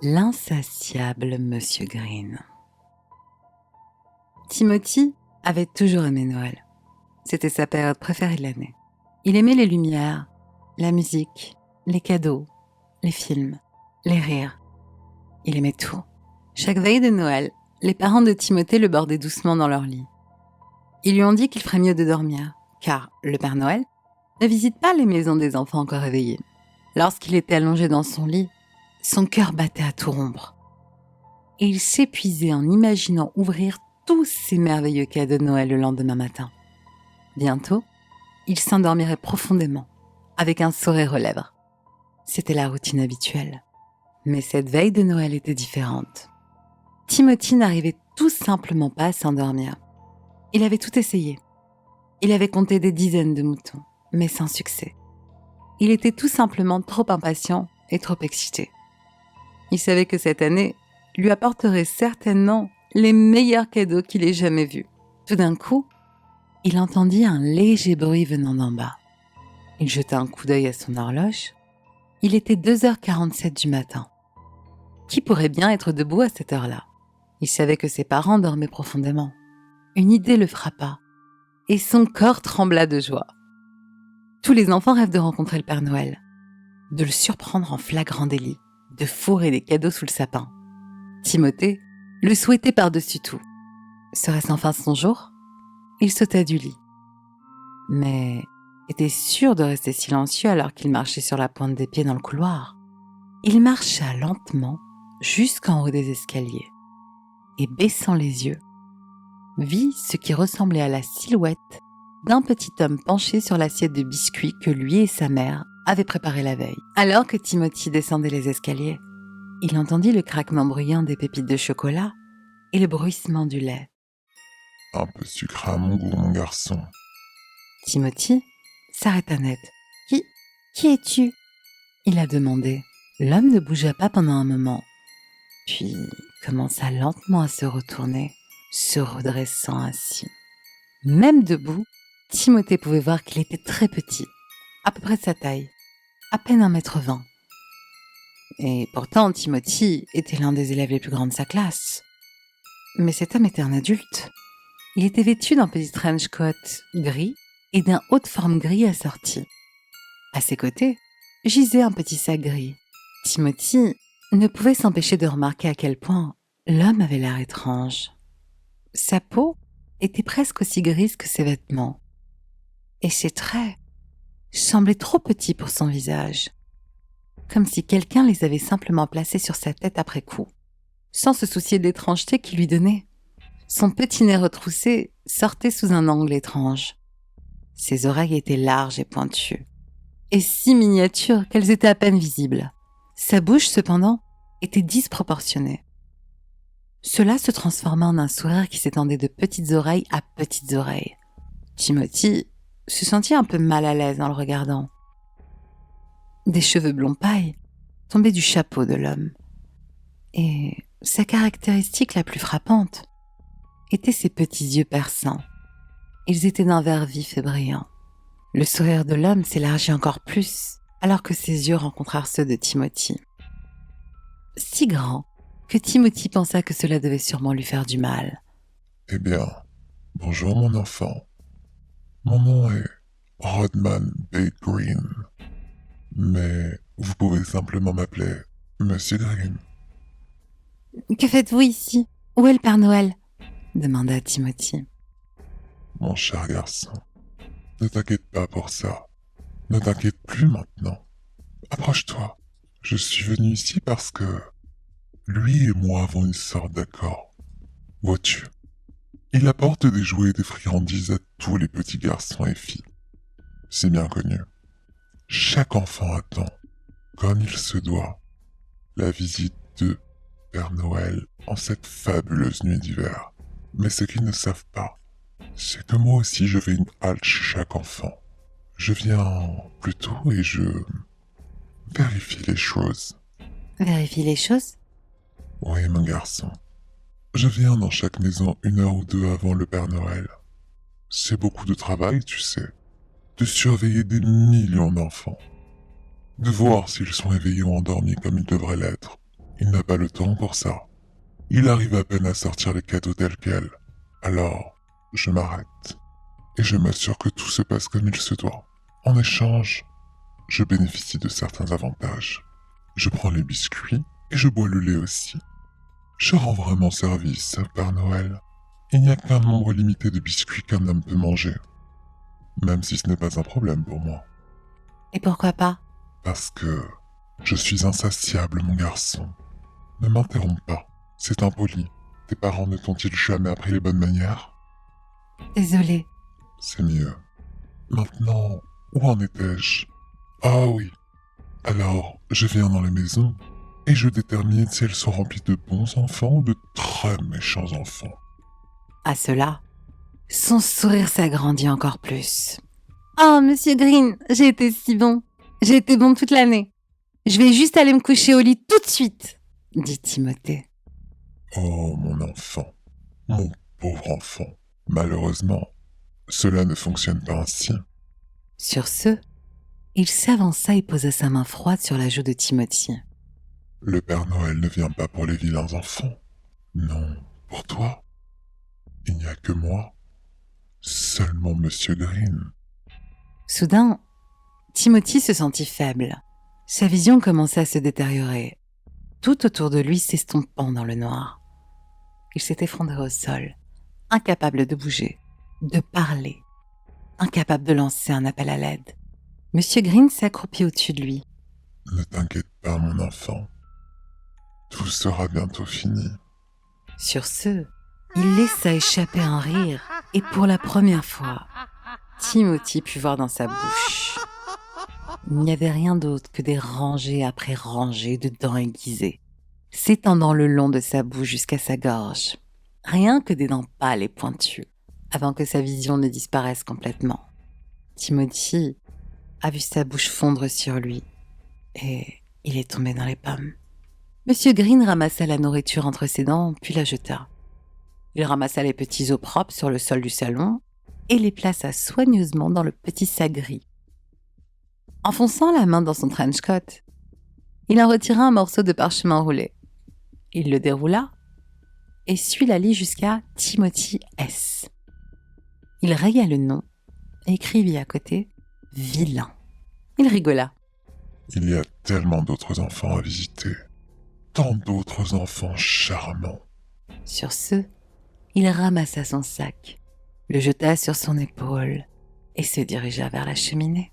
L'insatiable Monsieur Green. Timothy avait toujours aimé Noël. C'était sa période préférée de l'année. Il aimait les lumières, la musique, les cadeaux, les films, les rires. Il aimait tout. Chaque veille de Noël, les parents de Timothée le bordaient doucement dans leur lit. Ils lui ont dit qu'il ferait mieux de dormir, car le Père Noël ne visite pas les maisons des enfants encore réveillés. Lorsqu'il était allongé dans son lit, son cœur battait à tout rompre. Et il s'épuisait en imaginant ouvrir tous ces merveilleux cadeaux de Noël le lendemain matin. Bientôt, il s'endormirait profondément, avec un sourire aux lèvres. C'était la routine habituelle. Mais cette veille de Noël était différente. Timothy n'arrivait tout simplement pas à s'endormir. Il avait tout essayé. Il avait compté des dizaines de moutons, mais sans succès. Il était tout simplement trop impatient et trop excité. Il savait que cette année lui apporterait certainement les meilleurs cadeaux qu'il ait jamais vus. Tout d'un coup, il entendit un léger bruit venant d'en bas. Il jeta un coup d'œil à son horloge. Il était 2h47 du matin. Qui pourrait bien être debout à cette heure-là ? Il savait que ses parents dormaient profondément. Une idée le frappa, et son corps trembla de joie. Tous les enfants rêvent de rencontrer le Père Noël, de le surprendre en flagrant délit, de fourrer des cadeaux sous le sapin. Timothée le souhaitait par-dessus tout. Serait-ce enfin son jour ? Il sauta du lit, mais était sûr de rester silencieux alors qu'il marchait sur la pointe des pieds dans le couloir. Il marcha lentement jusqu'en haut des escaliers et, baissant les yeux, vit ce qui ressemblait à la silhouette d'un petit homme penché sur l'assiette de biscuits que lui et sa mère avaient préparé la veille. Alors que Timothy descendait les escaliers, il entendit le craquement bruyant des pépites de chocolat et le bruissement du lait. Un peu sucré à mon goût, mon garçon. Timothy s'arrêta net. Qui es-tu ? Il a demandé. L'homme ne bougea pas pendant un moment, puis commença lentement à se retourner, se redressant ainsi. Même debout, Timothée pouvait voir qu'il était très petit, à peu près de sa taille, à peine 1,20 m. Et pourtant, Timothy était l'un des élèves les plus grands de sa classe. Mais cet homme était un adulte. Il était vêtu d'un petit trench coat gris et d'un haut de forme gris assorti. À ses côtés, gisait un petit sac gris. Timothy ne pouvait s'empêcher de remarquer à quel point l'homme avait l'air étrange. Sa peau était presque aussi grise que ses vêtements. Et ses traits semblaient trop petits pour son visage, comme si quelqu'un les avait simplement placés sur sa tête après coup, sans se soucier de l'étrangeté qu'il lui donnait. Son petit nez retroussé sortait sous un angle étrange. Ses oreilles étaient larges et pointues, et si miniatures qu'elles étaient à peine visibles. Sa bouche, cependant, était disproportionnée. Cela se transforma en un sourire qui s'étendait de petites oreilles à petites oreilles. Timothy se sentit un peu mal à l'aise en le regardant. Des cheveux blond paille tombaient du chapeau de l'homme. Et sa caractéristique la plus frappante étaient ses petits yeux perçants. Ils étaient d'un vert vif et brillant. Le sourire de l'homme s'élargit encore plus alors que ses yeux rencontrèrent ceux de Timothy. Si grand que Timothy pensa que cela devait sûrement lui faire du mal. Eh bien, bonjour mon enfant. Mon nom est Rodman B. Green. Mais vous pouvez simplement m'appeler Monsieur Green. Que faites-vous ici ? Où est le Père Noël ? Demanda Timothy. Mon cher garçon, ne t'inquiète pas pour ça. Ne t'inquiète plus maintenant. Approche-toi. Je suis venu ici parce que lui et moi avons une sorte d'accord. Vois-tu, il apporte des jouets et des friandises à tous les petits garçons et filles. C'est bien connu. Chaque enfant attend, comme il se doit, la visite de Père Noël en cette fabuleuse nuit d'hiver. Mais ce qu'ils ne savent pas, c'est que moi aussi je fais une halte chez chaque enfant. Je viens plus tôt et je vérifie les choses. Vérifie les choses ? Oui, mon garçon. Je viens dans chaque maison 1 heure ou 2 avant le Père Noël. C'est beaucoup de travail, tu sais, de surveiller des millions d'enfants, de voir s'ils sont éveillés ou endormis comme ils devraient l'être, Il n'a pas le temps pour ça. Il arrive à peine à sortir les cadeaux tels quels. Alors, je m'arrête et je m'assure que tout se passe comme il se doit. En échange, je bénéficie de certains avantages. Je prends les biscuits et je bois le lait aussi. Je rends vraiment service, Père Noël. Il n'y a qu'un nombre limité de biscuits qu'un homme peut manger. Même si ce n'est pas un problème pour moi. Et pourquoi pas? Parce que je suis insatiable, mon garçon. Ne m'interromps pas, c'est impoli. Tes parents ne t'ont-ils jamais appris les bonnes manières? Désolée. C'est mieux. Maintenant, où en étais-je? Ah oui. Alors, je viens dans les maisons et je détermine si elles sont remplies de bons enfants ou de très méchants enfants. À cela, son sourire s'agrandit encore plus. Oh, Monsieur Green, j'ai été si bon. J'ai été bon toute l'année. Je vais juste aller me coucher au lit tout de suite, dit Timothée. Oh, mon enfant. Mon pauvre enfant. Malheureusement, cela ne fonctionne pas ainsi. Sur ce, il s'avança et posa sa main froide sur la joue de Timothy. Le Père Noël ne vient pas pour les vilains enfants. Non, pour toi. Il n'y a que moi. Seulement Monsieur Green. Soudain, Timothy se sentit faible. Sa vision commença à se détériorer, tout autour de lui s'estompant dans le noir. Il s'est effondré au sol, incapable de bouger, de parler, incapable de lancer un appel à l'aide. Monsieur Green s'accroupit au-dessus de lui. Ne t'inquiète pas, mon enfant. Tout sera bientôt fini. Sur ce, il laissa échapper un rire et pour la première fois, Timothy put voir dans sa bouche. Il n'y avait rien d'autre que des rangées après rangées de dents aiguisées, s'étendant le long de sa bouche jusqu'à sa gorge. Rien que des dents pâles et pointues, avant que sa vision ne disparaisse complètement. Timothy a vu sa bouche fondre sur lui et il est tombé dans les pommes. Monsieur Green ramassa la nourriture entre ses dents, puis la jeta. Il ramassa les petits os propres sur le sol du salon et les plaça soigneusement dans le petit sac gris. Enfonçant la main dans son trench coat, il en retira un morceau de parchemin roulé. Il le déroula et suit la ligne jusqu'à Timothy S. Il raya le nom et écrivit à côté « Vilain ». Il rigola. Il y a tellement d'autres enfants à visiter. Tant d'autres enfants charmants. Sur ce, il ramassa son sac, le jeta sur son épaule et se dirigea vers la cheminée.